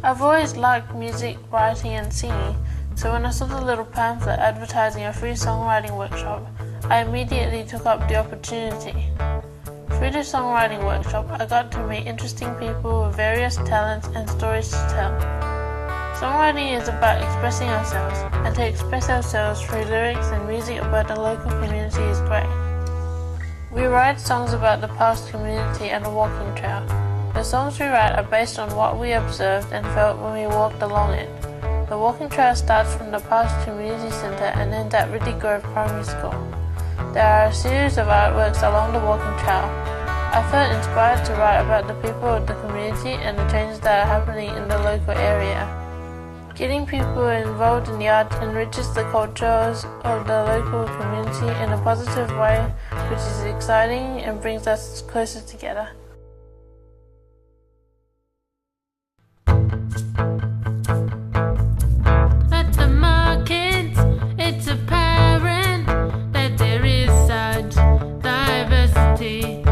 I've always liked music, writing and singing, so when I saw the little pamphlet advertising a free songwriting workshop, I immediately took up the opportunity. Through the songwriting workshop, I got to meet interesting people with various talents and stories to tell. Songwriting is about expressing ourselves, and to express ourselves through lyrics and music about the local community is great. We write songs about the past community and the walking trail. The songs we write are based on what we observed and felt when we walked along it. The walking trail starts from the past community centre and ends at Ridley Grove Primary School. There are a series of artworks along the walking trail. I felt inspired to write about the people of the community and the changes that are happening in the local area. Getting people involved in the arts enriches the cultures of the local community in a positive way, which is exciting and brings us closer together. At the markets, it's apparent that there is such diversity.